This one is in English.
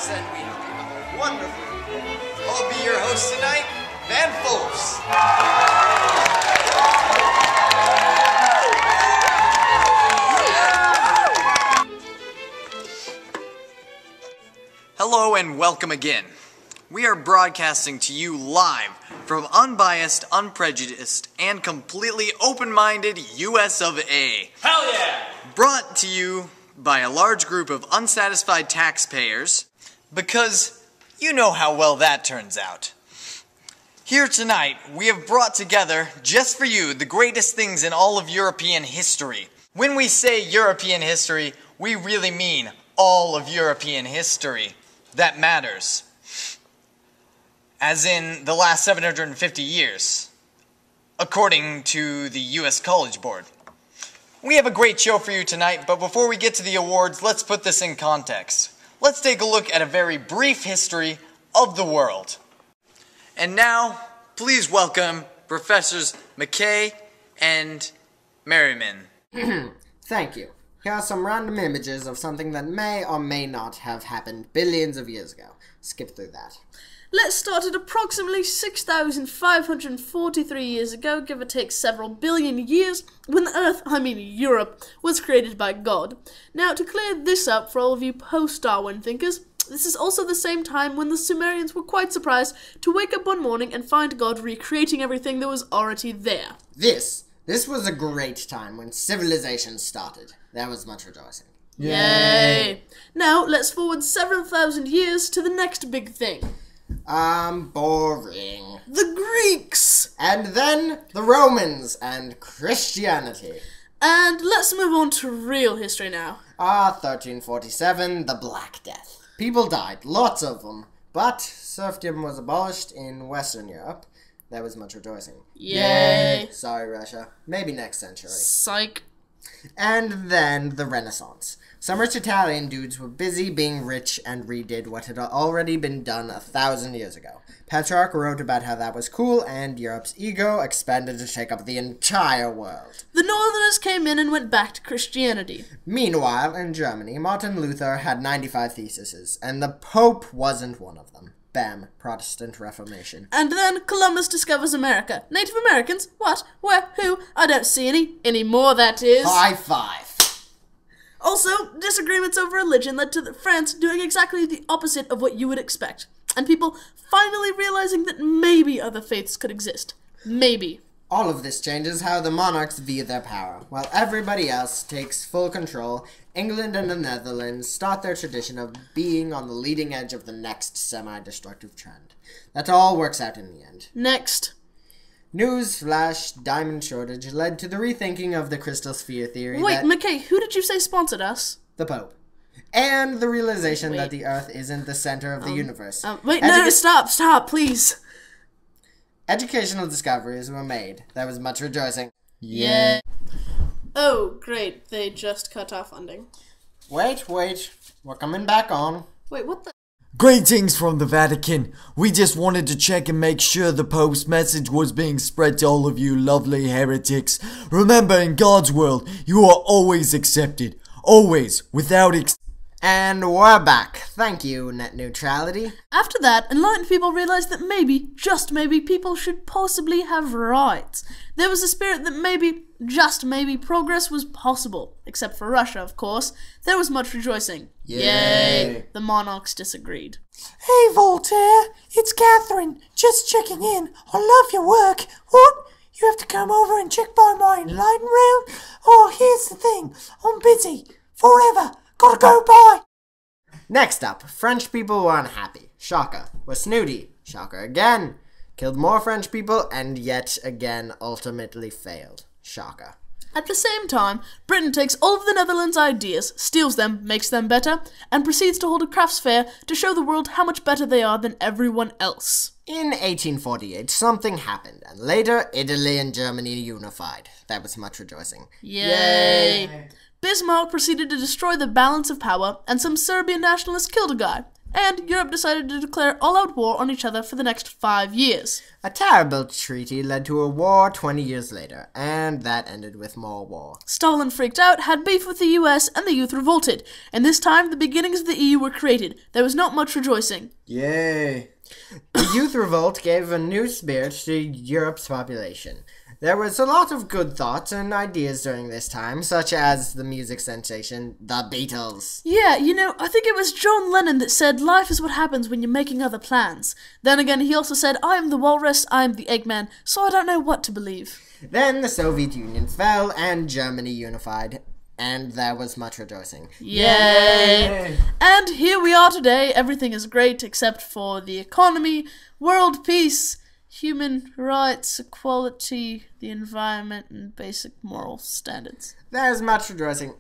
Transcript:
and we hope you have a wonderful evening. I'll be your host tonight, Van Folfs. Hello and welcome again. We are broadcasting to you live from unbiased, unprejudiced, and completely open-minded US of A. Hell yeah! Brought to you by a large group of unsatisfied taxpayers, because you know how well that turns out. Here tonight, we have brought together, just for you, the greatest things in all of European history. When we say European history, we really mean all of European history that matters. As in the last 750 years, according to the U.S. College Board. We have a great show for you tonight, but before we get to the awards, let's put this in context. Let's take a look at a very brief history of the world. And now, please welcome Professors McKay and Merriman. Thank you. Here are some random images of something that may or may not have happened billions of years ago. Skip through that. Let's start at approximately 6,543 years ago, give or take several billion years, when the Earth, Europe, was created by God. Now, to clear this up for all of you post-Darwin thinkers, this is also the same time when the Sumerians were quite surprised to wake up one morning and find God recreating everything that was already there. This was a great time when civilization started. There was much rejoicing. Yay! Now, let's forward several thousand years to the next big thing. Boring. The Greeks! And then the Romans and Christianity. And let's move on to real history now. 1347, the Black Death. People died, lots of them, but serfdom was abolished in Western Europe. There was much rejoicing. Yay! Sorry, Russia. Maybe next century. Psych. And then the Renaissance. Some rich Italian dudes were busy being rich and redid what had already been done 1,000 years ago. Petrarch wrote about how that was cool, and Europe's ego expanded to take up the entire world. The Northerners came in and went back to Christianity. Meanwhile, in Germany, Martin Luther had 95 theses, and the Pope wasn't one of them. Bam, Protestant Reformation. And then Columbus discovers America. Native Americans? What? Where? Who? I don't see any. Any more, that is. High five. Also, disagreements over religion led to France doing exactly the opposite of what you would expect. And people finally realizing that maybe other faiths could exist. Maybe. All of this changes how the monarchs view their power. While everybody else takes full control, England and the Netherlands start their tradition of being on the leading edge of the next semi-destructive trend. That all works out in the end. Next. Newsflash, diamond shortage led to the rethinking of the crystal sphere theory. Wait, McKay, who did you say sponsored us? The Pope. And the realization that the Earth isn't the center of the universe. No, stop, please. Educational discoveries were made. There was much rejoicing. Yeah. Oh, great. They just cut off funding. Wait. We're coming back on. Wait, what the? Greetings from the Vatican. We just wanted to check and make sure the Pope's message was being spread to all of you lovely heretics. Remember, in God's world, you are always accepted. Always, without And we're back. Thank you, net neutrality. After that, enlightened people realized that maybe, just maybe, people should possibly have rights. There was a spirit that maybe, just maybe, progress was possible. Except for Russia, of course. There was much rejoicing. Yay! The monarchs disagreed. Hey, Voltaire, it's Catherine. Just checking in. I love your work. What? You have to come over and check by my enlightened room? Oh, here's the thing. I'm busy. Forever. Gotta go by. Next up, French people were unhappy. Shocker. Was snooty. Shocker again. Killed more French people and yet again ultimately failed. Shocker. At the same time, Britain takes all of the Netherlands' ideas, steals them, makes them better, and proceeds to hold a crafts fair to show the world how much better they are than everyone else. In 1848, something happened, and later, Italy and Germany unified. There was much rejoicing. Yay! Bismarck proceeded to destroy the balance of power, and some Serbian nationalists killed a guy. and Europe decided to declare all-out war on each other for the next 5 years. A terrible treaty led to a war 20 years later, and that ended with more war. Stalin freaked out, had beef with the US, and the youth revolted. And this time, the beginnings of the EU were created. There was not much rejoicing. Yay! The youth revolt gave a new spirit to Europe's population. There was a lot of good thoughts and ideas during this time, such as the music sensation, the Beatles. Yeah, I think it was John Lennon that said, life is what happens when you're making other plans. Then again, he also said, I am the walrus, I am the Eggman, so I don't know what to believe. Then the Soviet Union fell and Germany unified, and there was much rejoicing. Yay! And here we are today. Everything is great except for the economy, world peace, human rights, equality, the environment, and basic moral standards. There's much rejoicing